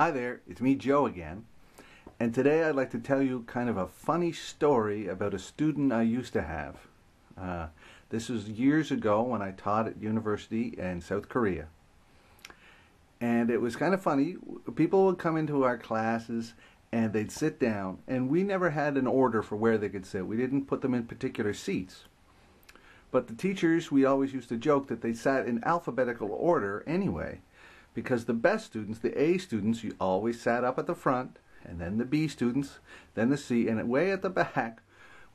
Hi there, it's me, Joe, again. And today I'd like to tell you kind of a funny story about a student I used to have. This was years ago when I taught at university in South Korea. And it was kind of funny. People would come into our classes and they'd sit down, and we never had an order for where they could sit. We didn't put them in particular seats. But the teachers, we always used to joke that they sat in alphabetical order anyway, because the best students, the A students, you always sat up at the front, and then the B students, then the C, and way at the back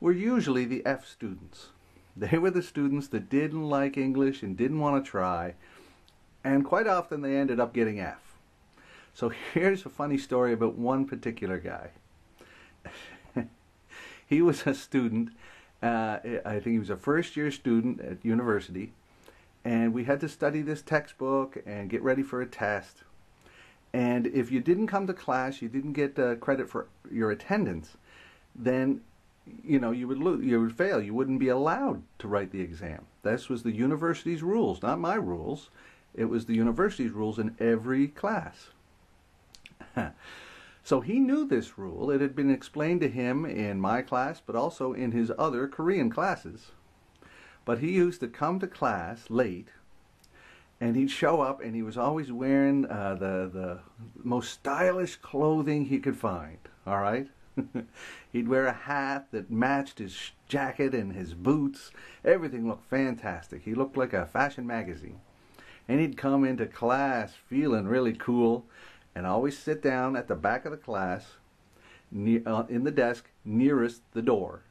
were usually the F students. They were the students that didn't like English and didn't want to try, and quite often they ended up getting F. So here's a funny story about one particular guy. He was a student, I think he was a first-year student at university, and we had to study this textbook and get ready for a test. And if you didn't come to class, you didn't get credit for your attendance, then you would fail. You wouldn't be allowed to write the exam. This was the university's rules, not my rules. It was the university's rules in every class. So he knew this rule. It had been explained to him in my class, but also in his other Korean classes. But he used to come to class late, and he'd show up, and he was always wearing the most stylish clothing he could find, all right? He'd wear a hat that matched his jacket and his boots. Everything looked fantastic. He looked like a fashion magazine. And he'd come into class feeling really cool, and always sit down at the back of the class, in the desk nearest the door.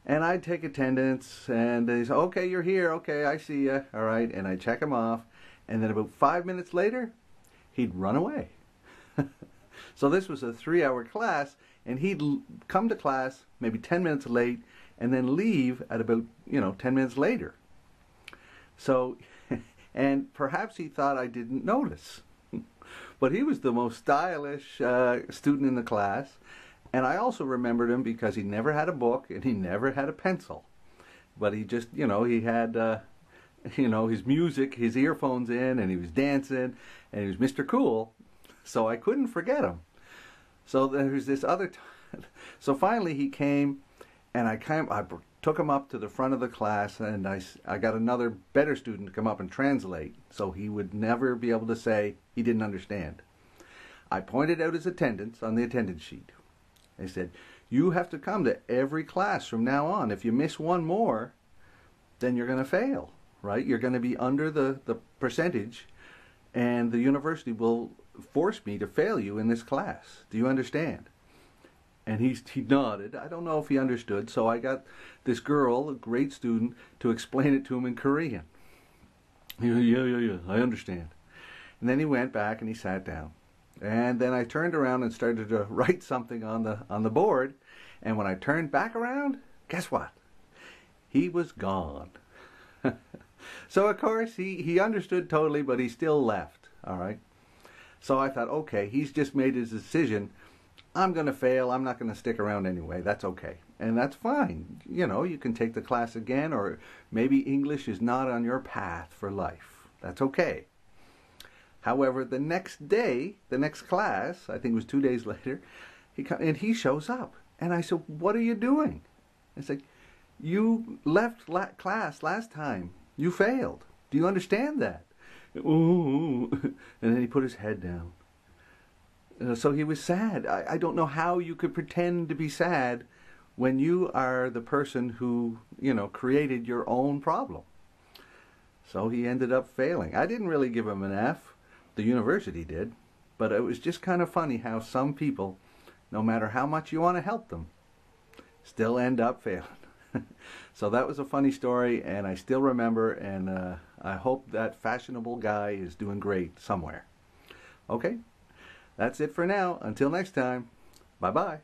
And I'd take attendance, and they'd say, okay, you're here, okay, I see you, all right, and I'd check him off, and then about 5 minutes later, he'd run away. So this was a 3-hour class, and he'd come to class maybe 10 minutes late, and then leave at about, 10 minutes later. So, and perhaps he thought I didn't notice. But he was the most stylish student in the class. And I also remembered him because he never had a book and he never had a pencil. But he just, he had, his music, his earphones in, and he was dancing, and he was Mr. Cool. So I couldn't forget him. So there's this other time. So finally he came, and I took him up to the front of the class, and I got another better student to come up and translate, so he would never be able to say he didn't understand. I pointed out his attendance on the attendance sheet. I said, you have to come to every class from now on. If you miss one more, then you're going to fail, right? You're going to be under the percentage, and the university will force me to fail you in this class. Do you understand? And he nodded. I don't know if he understood, so I got this girl, a great student, to explain it to him in Korean. Yeah, I understand. And then he went back and he sat down. And then I turned around and started to write something on the board. And when I turned back around, guess what? He was gone. So of course he understood totally, but he still left. All right. So I thought, okay, he's just made his decision. I'm going to fail. I'm not going to stick around anyway. That's okay. And that's fine. You can take the class again, or maybe English is not on your path for life. That's okay. However, the next day, the next class, I think it was 2 days later, he shows up. And I said, what are you doing? I said, you left class last time. You failed. Do you understand that? Ooh. And then he put his head down. So he was sad. I don't know how you could pretend to be sad when you are the person who, created your own problem. So he ended up failing. I didn't really give him an F. The university did. But it was just kind of funny how some people, no matter how much you want to help them, still end up failing. So that was a funny story, and I still remember, and I hope that fashionable guy is doing great somewhere. Okay? That's it for now. Until next time, bye-bye.